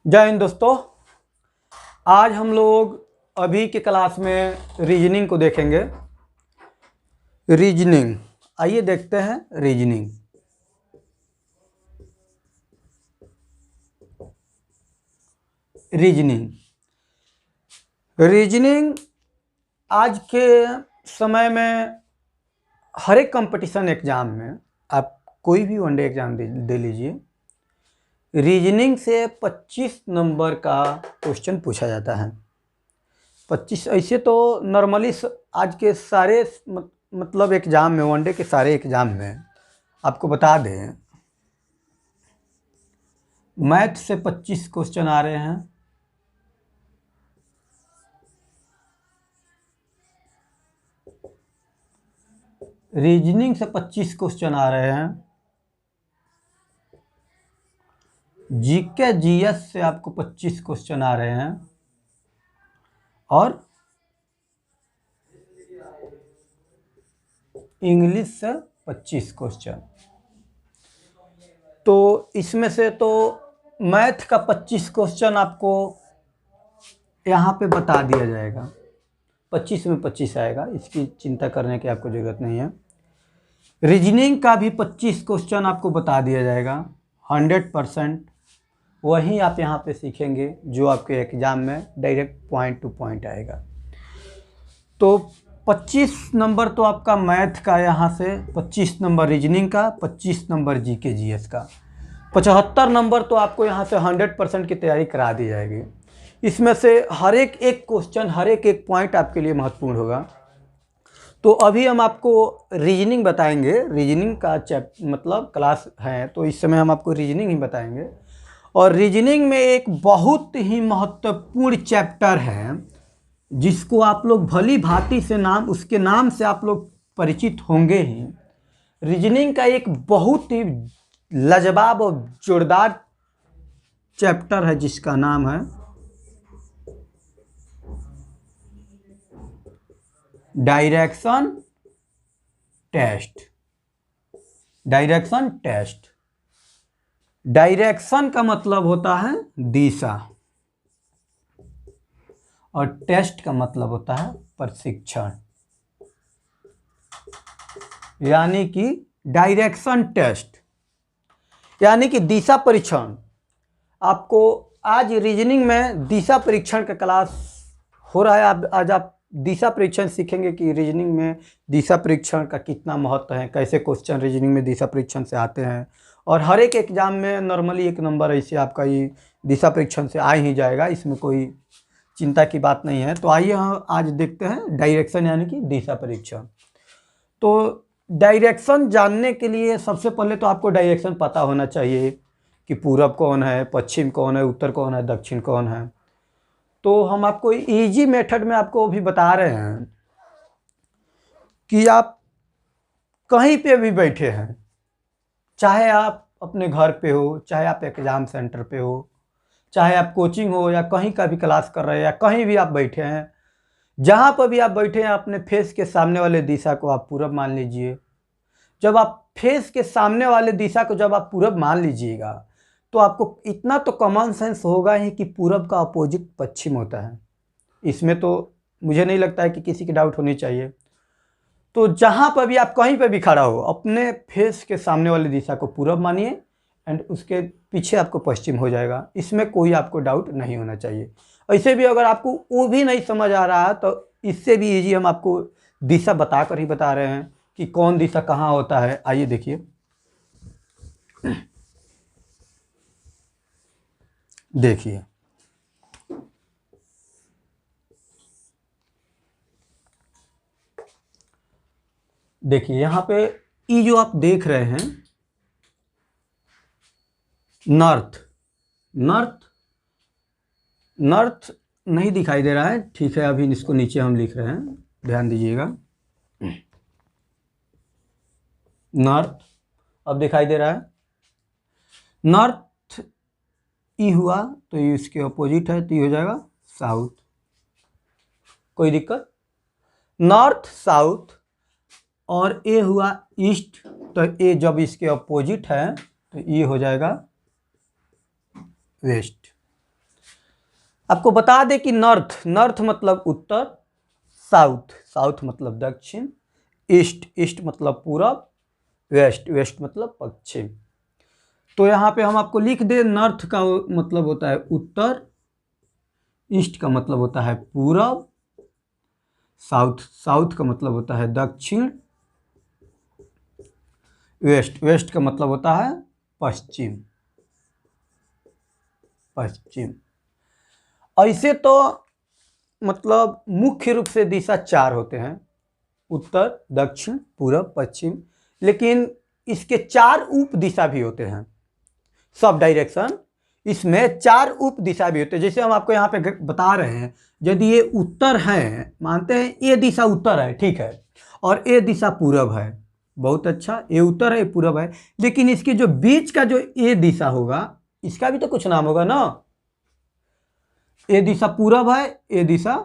जय हिंद दोस्तों। आज हम लोग अभी के क्लास में रीजनिंग को देखेंगे। रीजनिंग, आइए देखते हैं रीजनिंग। रीजनिंग आज के समय में हर एक कंपटीशन एग्ज़ाम में आप कोई भी वनडे एग्ज़ाम दे लीजिए, रीजनिंग से 25 नंबर का क्वेश्चन पूछा जाता है। 25 ऐसे तो नॉर्मली आज के सारे मतलब एग्ज़ाम में, वनडे के सारे एग्ज़ाम में आपको बता दें, मैथ से 25 क्वेश्चन आ रहे हैं, रीजनिंग से 25 क्वेश्चन आ रहे हैं, जीके जीएस से आपको 25 क्वेश्चन आ रहे हैं और इंग्लिश से 25 क्वेश्चन। तो इसमें से तो मैथ का 25 क्वेश्चन आपको यहाँ पे बता दिया जाएगा, 25 में 25 आएगा, इसकी चिंता करने की आपको ज़रूरत नहीं है। रीजनिंग का भी 25 क्वेश्चन आपको बता दिया जाएगा 100%। वही आप यहाँ पे सीखेंगे जो आपके एग्ज़ाम में डायरेक्ट पॉइंट टू पॉइंट आएगा। तो 25 नंबर तो आपका मैथ का, यहाँ से 25 नंबर रीजनिंग का, 25 नंबर जीके जीएस का, 75 नंबर तो आपको यहाँ से 100% की तैयारी करा दी जाएगी। इसमें से हर एक क्वेश्चन, हर एक पॉइंट आपके लिए महत्वपूर्ण होगा। तो अभी हम आपको रीजनिंग बताएंगे। रीजनिंग का मतलब क्लास है, तो इस समय हम आपको रीजनिंग ही बताएंगे। और रीजनिंग में एक बहुत ही महत्वपूर्ण चैप्टर है जिसको आप लोग भली भांति से उसके नाम से आप लोग परिचित होंगे ही। रीजनिंग का एक बहुत ही लाजवाब और जोरदार चैप्टर है जिसका नाम है direction test. Direction test, direction का मतलब होता है दिशा और टेस्ट का मतलब होता है प्रशिक्षण। यानी कि डायरेक्शन टेस्ट यानी कि दिशा परीक्षण। आपको आज रीजनिंग में दिशा परीक्षण का क्लास हो रहा है। आज आप दिशा परीक्षण सीखेंगे कि रीजनिंग में दिशा परीक्षण का कितना महत्व है, कैसे क्वेश्चन रीजनिंग में दिशा परीक्षण से आते हैं। और हर एक एग्जाम में नॉर्मली एक नंबर ऐसे आपका ये दिशा परीक्षण से आ ही जाएगा, इसमें कोई चिंता की बात नहीं है। तो आइए हम आज देखते हैं डायरेक्शन यानी कि दिशा परीक्षण। तो डायरेक्शन जानने के लिए सबसे पहले तो आपको डायरेक्शन पता होना चाहिए कि पूरब कौन है, पश्चिम कौन है, उत्तर कौन है, दक्षिण कौन है। तो हम आपको इजी मेथड में आपको भी बता रहे हैं कि आप कहीं पे भी बैठे हैं, चाहे आप अपने घर पे हो, चाहे आप एग्ज़ाम सेंटर पे हो, चाहे आप कोचिंग हो या कहीं का भी क्लास कर रहे हैं, या कहीं भी आप बैठे हैं, जहाँ पर भी आप बैठे हैं, अपने फेस के सामने वाले दिशा को आप पूरब मान लीजिए। जब आप फेस के सामने वाले दिशा को जब आप पूरब मान लीजिएगा तो आपको इतना तो कॉमन सेंस होगा ही कि पूरब का अपोजिट पश्चिम होता है। इसमें तो मुझे नहीं लगता है कि किसी की डाउट होनी चाहिए। तो जहाँ पर भी आप कहीं पर भी खड़ा हो, अपने फेस के सामने वाली दिशा को पूरब मानिए एंड उसके पीछे आपको पश्चिम हो जाएगा। इसमें कोई आपको डाउट नहीं होना चाहिए। ऐसे भी अगर आपको वो भी नहीं समझ आ रहा है तो इससे भी ईजी हम आपको दिशा बताकर ही बता रहे हैं कि कौन दिशा कहाँ होता है। आइए देखिए, देखिए देखिए यहाँ पे ये जो आप देख रहे हैं नॉर्थ, नॉर्थ नहीं दिखाई दे रहा है, ठीक है। अभी इसको नीचे हम लिख रहे हैं, ध्यान दीजिएगा। नॉर्थ अब दिखाई दे रहा है। नॉर्थ ई हुआ तो ये इसके अपोजिट है, तो ये हो जाएगा साउथ। कोई दिक्कत? नॉर्थ साउथ और ए हुआ ईस्ट, तो ए जब इसके अपोजिट है तो ये हो जाएगा वेस्ट। आपको बता दें कि नॉर्थ, नॉर्थ मतलब उत्तर, साउथ, साउथ मतलब दक्षिण, ईस्ट, ईस्ट मतलब पूरब, वेस्ट, वेस्ट मतलब पश्चिम। तो यहाँ पे हम आपको लिख दें, नॉर्थ का मतलब होता है उत्तर, ईस्ट का मतलब होता है पूरब, साउथ, साउथ का मतलब होता है दक्षिण, वेस्ट, वेस्ट का मतलब होता है पश्चिम, पश्चिम। ऐसे तो मतलब मुख्य रूप से दिशा 4 होते हैं, उत्तर, दक्षिण, पूरब, पश्चिम, लेकिन इसके 4 उप दिशा भी होते हैं, सब डायरेक्शन। इसमें 4 उप दिशा भी होते हैं। जैसे हम आपको यहाँ पे बता रहे हैं, यदि ये उत्तर है, मानते हैं ये दिशा उत्तर है, ठीक है, और ये दिशा पूरब है, बहुत अच्छा, ये उत्तर है, ये पूरब है, लेकिन इसके जो बीच का जो ये दिशा होगा, इसका भी तो कुछ नाम होगा ना। ये दिशा पूरब है, ये दिशा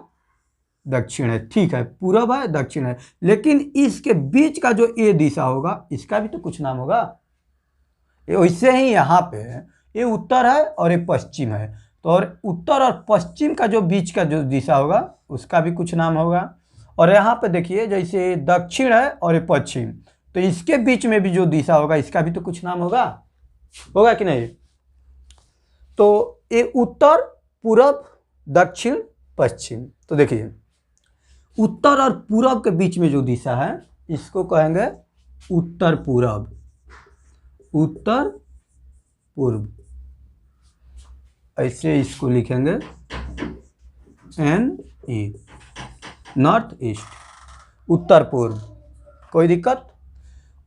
दक्षिण है, ठीक है, पूरब है, दक्षिण है, लेकिन इसके बीच का जो ये दिशा होगा, इसका भी तो कुछ नाम होगा। वैसे ही यहाँ पे ये उत्तर है और ये पश्चिम है, तो और उत्तर और पश्चिम का जो बीच का जो दिशा होगा, उसका भी कुछ नाम होगा। और यहाँ पे देखिए, जैसे दक्षिण है और ये पश्चिम, तो इसके बीच में भी जो दिशा होगा, इसका भी तो कुछ नाम होगा, होगा कि नहीं। तो ये उत्तर, पूरब, दक्षिण, पश्चिम। तो देखिए, उत्तर और पूरब के बीच में जो दिशा है, इसको कहेंगे उत्तर पूरब, उत्तर पूर्व, ऐसे इसको लिखेंगे NE, नॉर्थ ईस्ट, उत्तर पूर्व, कोई दिक्कत।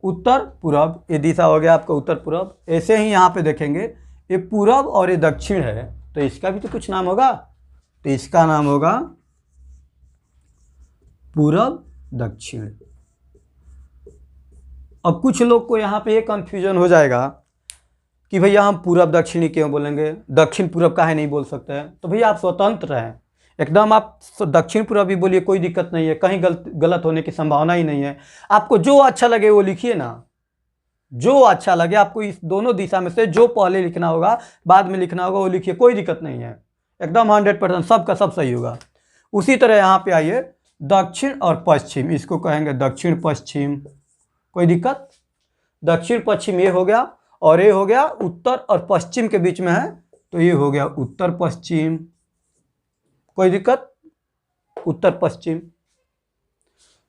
उत्तर पूरब, ये दिशा हो गया आपका उत्तर पूरब। ऐसे ही यहाँ पे देखेंगे, ये पूरब और ये दक्षिण है, तो इसका भी तो कुछ नाम होगा, तो इसका नाम होगा पूरब दक्षिण। अब कुछ लोग को यहाँ पे ये कन्फ्यूजन हो जाएगा कि भैया हम पूरब दक्षिणी क्यों बोलेंगे, दक्षिण पूरब काहे नहीं बोल सकते हैं। तो भैया आप स्वतंत्र हैं एकदम, आप दक्षिण पूरब भी बोलिए, कोई दिक्कत नहीं है, कहीं गलत होने की संभावना ही नहीं है। आपको जो अच्छा लगे वो लिखिए ना, जो अच्छा लगे आपको, इस दोनों दिशा में से जो पहले लिखना होगा, बाद में लिखना होगा, वो लिखिए, कोई दिक्कत नहीं है, एकदम 100% सबका सब सही होगा। उसी तरह यहाँ पे आइए, दक्षिण और पश्चिम, इसको कहेंगे दक्षिण पश्चिम, कोई दिक्कत। दक्षिण पश्चिम ये हो गया, और ये हो गया उत्तर और पश्चिम के बीच में है, तो ये हो गया उत्तर पश्चिम, कोई दिक्कत, उत्तर पश्चिम।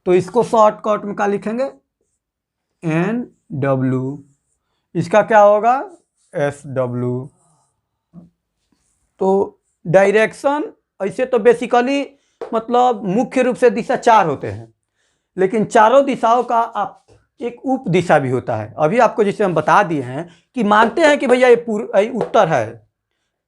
तो इसको शॉर्टकट में क्या लिखेंगे, NW, इसका क्या होगा, SW। तो डायरेक्शन ऐसे तो बेसिकली मतलब मुख्य रूप से दिशा 4 होते हैं, लेकिन चारों दिशाओं का आप एक उप दिशा भी होता है। अभी आपको जैसे हम बता दिए हैं कि मानते हैं कि भैया ये उत्तर है,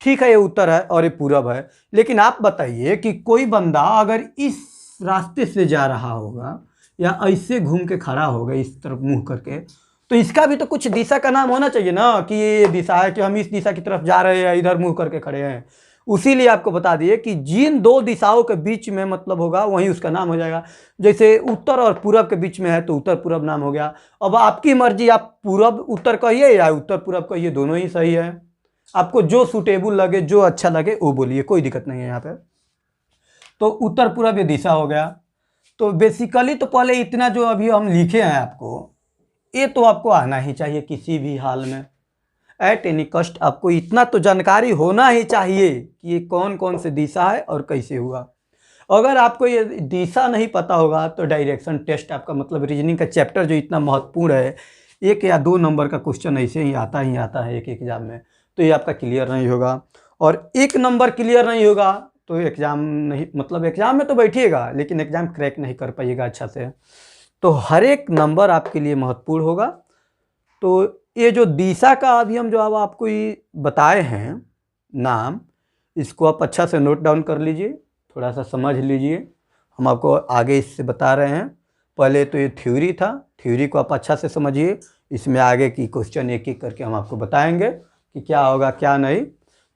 ठीक है, ये उत्तर है और ये पूरब है, लेकिन आप बताइए कि कोई बंदा अगर इस रास्ते से जा रहा होगा या ऐसे घूम के खड़ा होगा इस तरफ मुंह करके, तो इसका भी तो कुछ दिशा का नाम होना चाहिए ना, कि ये दिशा है, कि हम इस दिशा की तरफ जा रहे हैं, इधर मुंह करके खड़े हैं। उसीलिए आपको बता दिए कि जिन 2 दिशाओं के बीच में मतलब होगा, वहीं उसका नाम हो जाएगा। जैसे उत्तर और पूरब के बीच में है, तो उत्तर पूरब नाम हो गया। अब आपकी मर्जी, आप पूरब उत्तर कहिए या उत्तर पूरब कहिए, दोनों ही सही है, आपको जो सूटेबल लगे, जो अच्छा लगे वो बोलिए, कोई दिक्कत नहीं है यहाँ पे। तो उत्तर पूरब ये दिशा हो गया। तो बेसिकली तो पहले इतना जो अभी हम लिखे हैं आपको, ये तो आपको आना ही चाहिए किसी भी हाल में, एट एनी कॉस्ट आपको इतना तो जानकारी होना ही चाहिए कि ये कौन कौन से दिशा है और कैसे हुआ। अगर आपको ये दिशा नहीं पता होगा तो डायरेक्शन टेस्ट आपका मतलब रीजनिंग का चैप्टर जो इतना महत्वपूर्ण है, 1 या 2 नंबर का क्वेश्चन ऐसे ही आता है एक एग्जाम में, तो ये आपका क्लियर नहीं होगा। और 1 नंबर क्लियर नहीं होगा तो एग्ज़ाम नहीं, मतलब एग्ज़ाम में तो बैठिएगा लेकिन एग्ज़ाम क्रैक नहीं कर पाइएगा अच्छा से। तो हर एक नंबर आपके लिए महत्वपूर्ण होगा। तो ये जो दिशा का अभी हम जो अब आपको ये बताए हैं नाम, इसको आप अच्छा से नोट डाउन कर लीजिए, थोड़ा सा समझ लीजिए, हम आपको आगे इससे बता रहे हैं। पहले तो ये थ्योरी था, थ्योरी को आप अच्छा से समझिए, इसमें आगे की क्वेश्चन एक एक करके हम आपको बताएंगे कि क्या होगा क्या नहीं।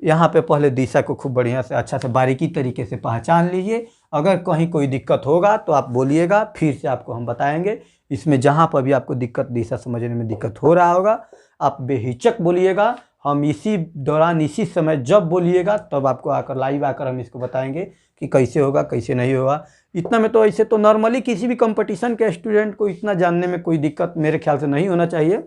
यहाँ पे पहले दिशा को खूब बढ़िया से अच्छा से बारीकी तरीके से पहचान लीजिए। अगर कहीं कोई दिक्कत होगा तो आप बोलिएगा, फिर से आपको हम बताएंगे। इसमें जहाँ पर भी आपको दिक्कत, दिशा समझने में दिक्कत हो रहा होगा, आप बेहिचक बोलिएगा, हम इसी दौरान इसी समय जब बोलिएगा तब आपको आकर लाइव आकर हम इसको बताएंगे कि कैसे होगा कैसे नहीं होगा। इतना में तो ऐसे तो नॉर्मली किसी भी कंपटीशन के स्टूडेंट को इतना जानने में कोई दिक्कत मेरे ख्याल से नहीं होना चाहिए।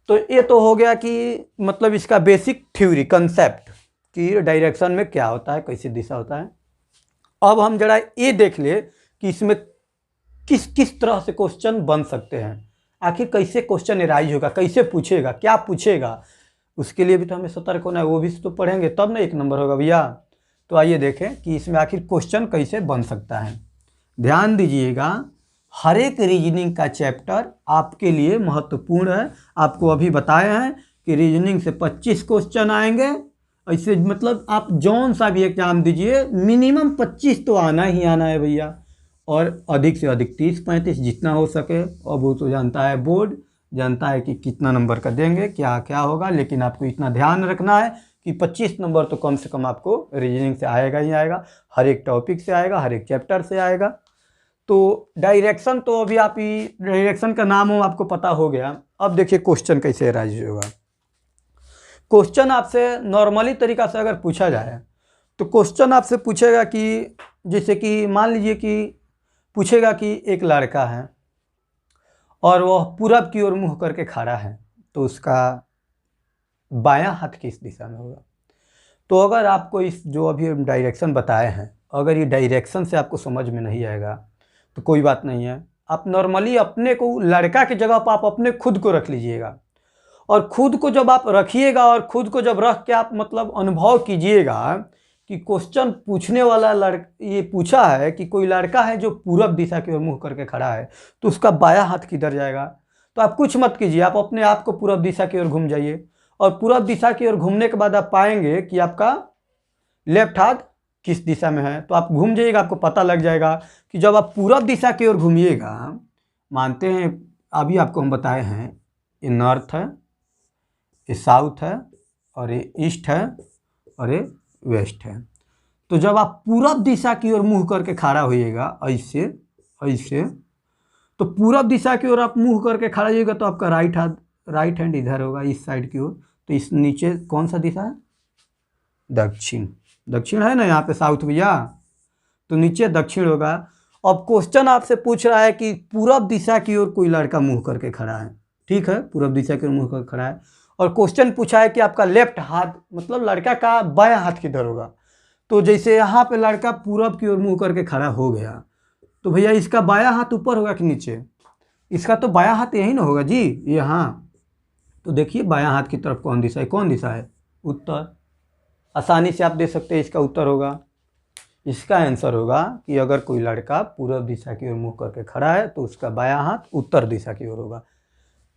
तो ये तो हो गया कि मतलब इसका बेसिक थ्योरी कंसेप्ट कि डायरेक्शन में क्या होता है, कैसे दिशा होता है। अब हम जरा ये देख ले कि इसमें किस किस तरह से क्वेश्चन बन सकते हैं, आखिर कैसे क्वेश्चन एराइज होगा, कैसे पूछेगा, क्या पूछेगा, उसके लिए भी तो हमें सतर्क होना है, वो भी तो पढ़ेंगे तब ना एक नंबर होगा भैया। तो आइए देखें कि इसमें आखिर क्वेश्चन कैसे बन सकता है। ध्यान दीजिएगा, हर एक रीजनिंग का चैप्टर आपके लिए महत्वपूर्ण है। आपको अभी बताए हैं कि रीजनिंग से 25 क्वेश्चन आएंगे। ऐसे मतलब आप जौन सा भी एग्जाम दीजिए मिनिमम 25 तो आना ही आना है भैया, और अधिक से अधिक 30-35 जितना हो सके। अब वो तो जानता है बोर्ड, जानता है कि कितना नंबर का देंगे, क्या क्या होगा, लेकिन आपको इतना ध्यान रखना है कि 25 नंबर तो कम से कम आपको रीजनिंग से आएगा ही आएगा, हर एक टॉपिक से आएगा, हर एक चैप्टर से आएगा। तो डायरेक्शन तो अभी आप ही डायरेक्शन का नाम आपको पता हो गया। अब देखिए क्वेश्चन कैसे राइज होगा। क्वेश्चन आपसे नॉर्मली तरीका से अगर पूछा जाए तो क्वेश्चन आपसे पूछेगा कि जैसे कि मान लीजिए कि पूछेगा कि एक लड़का है और वह पूरब की ओर मुँह करके खड़ा है, तो उसका बायां हाथ किस दिशा में होगा। तो अगर आपको इस जो अभी हम डायरेक्शन बताए हैं, अगर ये डायरेक्शन से आपको समझ में नहीं आएगा तो कोई बात नहीं है, आप नॉर्मली अपने को लड़का की जगह पर आप अपने खुद को रख लीजिएगा, और खुद को जब आप रखिएगा और खुद को जब रख के आप मतलब अनुभव कीजिएगा कि क्वेश्चन पूछने वाला ये पूछा है कि कोई लड़का है जो पूरब दिशा की ओर मुँह करके खड़ा है, तो उसका बायां हाथ किधर जाएगा। तो आप कुछ मत कीजिए, आप अपने आप को पूरब दिशा की ओर घूम जाइए, और पूरब दिशा की ओर घूमने के बाद आप पाएंगे कि आपका लेफ्ट हाथ किस दिशा में है। तो आप घूम जाइएगा, आपको पता लग जाएगा कि जब आप पूरब दिशा की ओर घूमिएगा, मानते हैं अभी आपको हम बताए हैं ये नॉर्थ है, ये साउथ है, और ये ईस्ट है, और ये वेस्ट है। तो जब आप पूरब दिशा की ओर मुँह करके खड़ा होइएगा ऐसे ऐसे, तो पूरब दिशा की ओर आप मुँह करके खड़ा होइएगा तो आपका राइट हैंड इधर होगा इस साइड की ओर। तो इस नीचे कौन सा दिशा है, दक्षिण, दक्षिण है ना यहाँ पे साउथ भैया, तो नीचे दक्षिण होगा। अब क्वेश्चन आपसे पूछ रहा है कि पूरब दिशा की ओर कोई लड़का मुँह करके खड़ा है, ठीक है, पूरब दिशा की ओर मुँह करके खड़ा है, और क्वेश्चन पूछा है कि आपका लेफ्ट हाथ मतलब लड़का का बायां हाथ किधर होगा। तो जैसे यहाँ पे लड़का पूरब की ओर मुँह करके खड़ा हो गया, तो भैया इसका बायां हाथ ऊपर होगा कि नीचे, इसका तो बायां हाथ यही ना होगा जी, यहाँ। तो देखिए बायां हाथ की तरफ कौन दिशा है, कौन दिशा है, उत्तर। आसानी से आप दे सकते हैं इसका उत्तर होगा, इसका आंसर होगा कि अगर कोई लड़का पूरब दिशा की ओर मुँह करके खड़ा है तो उसका बायां हाथ उत्तर दिशा की ओर होगा।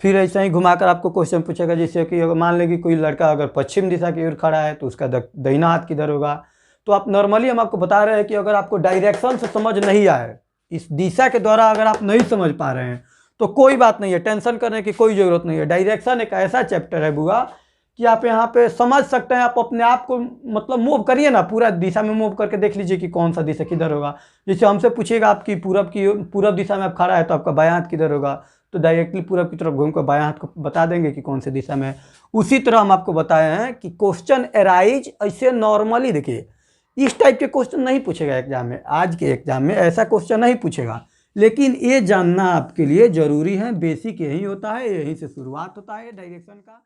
फिर ऐसा ही घुमाकर आपको क्वेश्चन पूछेगा, जैसे कि अगर मान लें कि कोई लड़का अगर पश्चिम दिशा की ओर खड़ा है तो उसका दाहिना हाथ किधर होगा। तो आप नॉर्मली हम आपको बता रहे हैं कि अगर आपको डायरेक्शन से समझ नहीं आए, इस दिशा के द्वारा अगर आप नहीं समझ पा रहे हैं तो कोई बात नहीं है, टेंशन करने की कोई ज़रूरत नहीं है। डायरेक्शन एक ऐसा चैप्टर है बुआ कि आप यहाँ पे समझ सकते हैं, आप अपने आप को मतलब मूव करिए ना, पूरा दिशा में मूव करके देख लीजिए कि कौन सा दिशा किधर होगा। जैसे हमसे पूछिएगा आपकी पूरब दिशा में आप खड़ा है तो आपका बायां हाथ किधर होगा, तो डायरेक्टली पूरब की तरफ घूमकर बायां हाथ को बता देंगे कि कौन से दिशा में है। उसी तरह हम आपको बताए हैं कि क्वेश्चन एराइज ऐसे नॉर्मली देखिए इस टाइप के क्वेश्चन नहीं पूछेगा एग्जाम में, आज के एग्जाम में ऐसा क्वेश्चन नहीं पूछेगा, लेकिन ये जानना आपके लिए ज़रूरी है। बेसिक यही होता है, यहीं से शुरुआत होता है डायरेक्शन का।